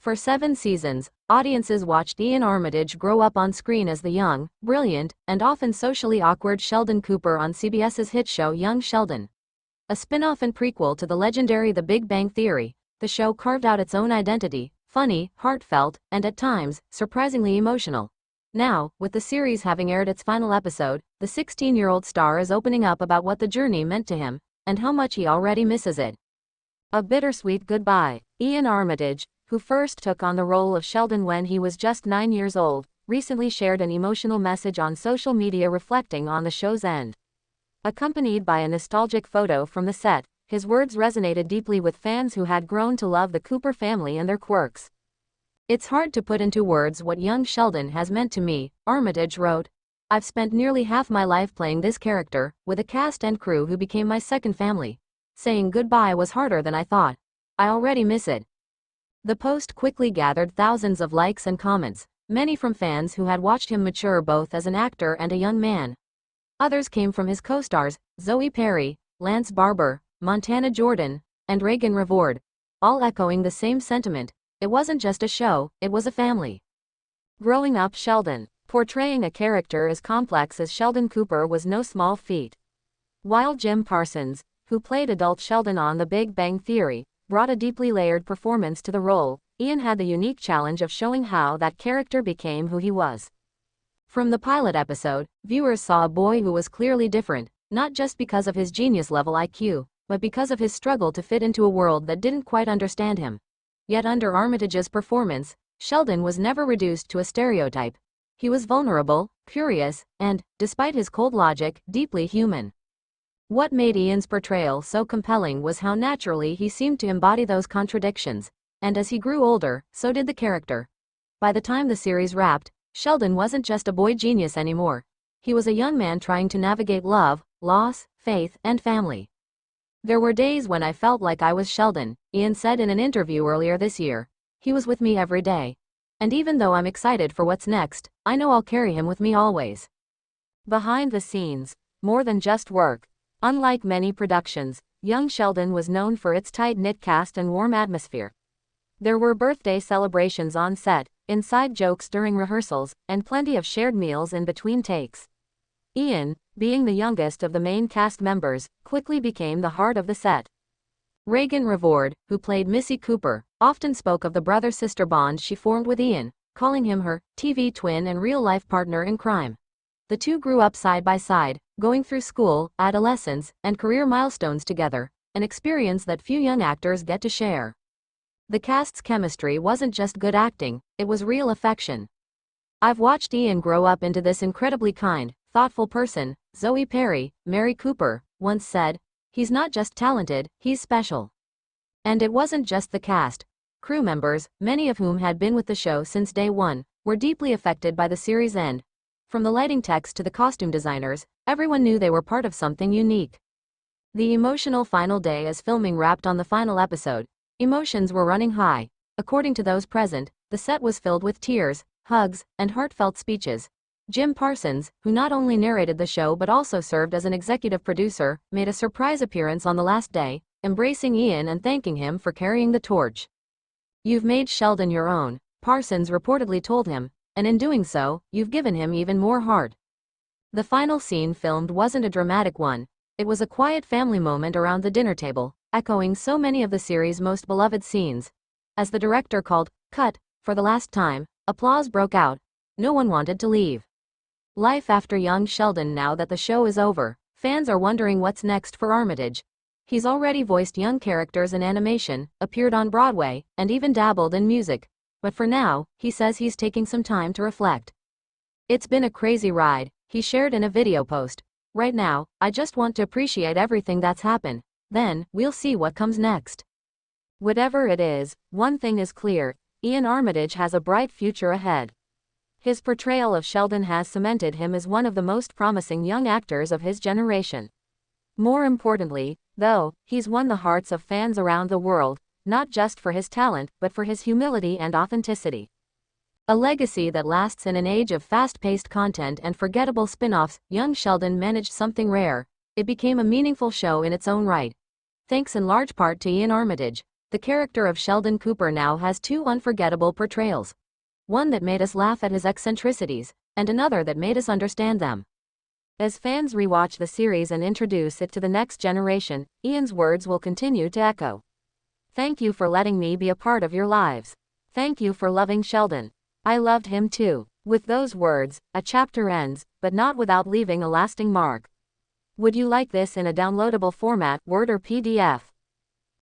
For 7 seasons, audiences watched Iain Armitage grow up on screen as the young, brilliant, and often socially awkward Sheldon Cooper on CBS's hit show Young Sheldon. A spin-off and prequel to the legendary The Big Bang Theory, the show carved out its own identity, funny, heartfelt, and at times, surprisingly emotional. Now, with the series having aired its final episode, the 16-year-old star is opening up about what the journey meant to him, and how much he already misses it. A bittersweet goodbye. Iain Armitage, who first took on the role of Sheldon when he was just 9 years old, recently shared an emotional message on social media reflecting on the show's end. Accompanied by a nostalgic photo from the set, his words resonated deeply with fans who had grown to love the Cooper family and their quirks. "It's hard to put into words what young Sheldon has meant to me," Armitage wrote. "I've spent nearly half my life playing this character, with a cast and crew who became my second family. Saying goodbye was harder than I thought. I already miss it." The post quickly gathered thousands of likes and comments, many from fans who had watched him mature both as an actor and a young man. Others came from his co-stars, Zoe Perry, Lance Barber, Montana Jordan, and Reagan Revord, all echoing the same sentiment. It wasn't just a show, it was a family. Growing up Sheldon. Portraying a character as complex as Sheldon Cooper was no small feat. While Jim Parsons, who played adult Sheldon on The Big Bang Theory, brought a deeply layered performance to the role, Iain had the unique challenge of showing how that character became who he was. From the pilot episode, viewers saw a boy who was clearly different, not just because of his genius-level IQ, but because of his struggle to fit into a world that didn't quite understand him. Yet under Armitage's performance, Sheldon was never reduced to a stereotype. He was vulnerable, curious, and, despite his cold logic, deeply human. What made Iain's portrayal so compelling was how naturally he seemed to embody those contradictions, and as he grew older, so did the character. By the time the series wrapped, Sheldon wasn't just a boy genius anymore. He was a young man trying to navigate love, loss, faith, and family. "There were days when I felt like I was Sheldon," Iain said in an interview earlier this year. "He was with me every day. And even though I'm excited for what's next, I know I'll carry him with me always." Behind the scenes, more than just work. Unlike many productions, Young Sheldon was known for its tight-knit cast and warm atmosphere. There were birthday celebrations on set, inside jokes during rehearsals, and plenty of shared meals in between takes. Iain, being the youngest of the main cast members, quickly became the heart of the set. Reagan Revord, who played Missy Cooper, often spoke of the brother-sister bond she formed with Iain, calling him her TV twin and real-life partner in crime. The two grew up side by side, going through school, adolescence, and career milestones together, an experience that few young actors get to share. The cast's chemistry wasn't just good acting, it was real affection. "I've watched Iain grow up into this incredibly kind, thoughtful person," Zoe Perry, Mary Cooper, once said. "He's not just talented, he's special." And it wasn't just the cast. Crew members, many of whom had been with the show since day one, were deeply affected by the series' end. From the lighting techs to the costume designers, everyone knew they were part of something unique. The emotional final day as filming wrapped on the final episode, emotions were running high. According to those present, the set was filled with tears, hugs, and heartfelt speeches. Jim Parsons, who not only narrated the show but also served as an executive producer, made a surprise appearance on the last day, embracing Iain and thanking him for carrying the torch. "You've made Sheldon your own," Parsons reportedly told him, "and in doing so, you've given him even more heart." The final scene filmed wasn't a dramatic one. It was a quiet family moment around the dinner table, echoing so many of the series' most beloved scenes. As the director called "cut" for the last time, applause broke out. No one wanted to leave. Life after Young Sheldon. Now that the show is over, fans are wondering what's next for Armitage. He's already voiced young characters in animation, appeared on Broadway, and even dabbled in music. But for now, he says he's taking some time to reflect. "It's been a crazy ride," he shared in a video post. "Right now, I just want to appreciate everything that's happened. Then, we'll see what comes next." Whatever it is, one thing is clear: Iain Armitage has a bright future ahead. His portrayal of Sheldon has cemented him as one of the most promising young actors of his generation. More importantly, though, he's won the hearts of fans around the world, not just for his talent but for his humility and authenticity. A legacy that lasts in an age of fast-paced content and forgettable spin-offs. Young Sheldon managed something rare. It became a meaningful show in its own right. Thanks in large part to Iain Armitage. The character of Sheldon Cooper now has two unforgettable portrayals. One that made us laugh at his eccentricities, and another that made us understand them. As fans rewatch the series and introduce it to the next generation, Iain's words will continue to echo. Thank you for letting me be a part of your lives. Thank you for loving Sheldon. I loved him too. With those words, a chapter ends, but not without leaving a lasting mark. Would you like this in a downloadable format, Word or PDF?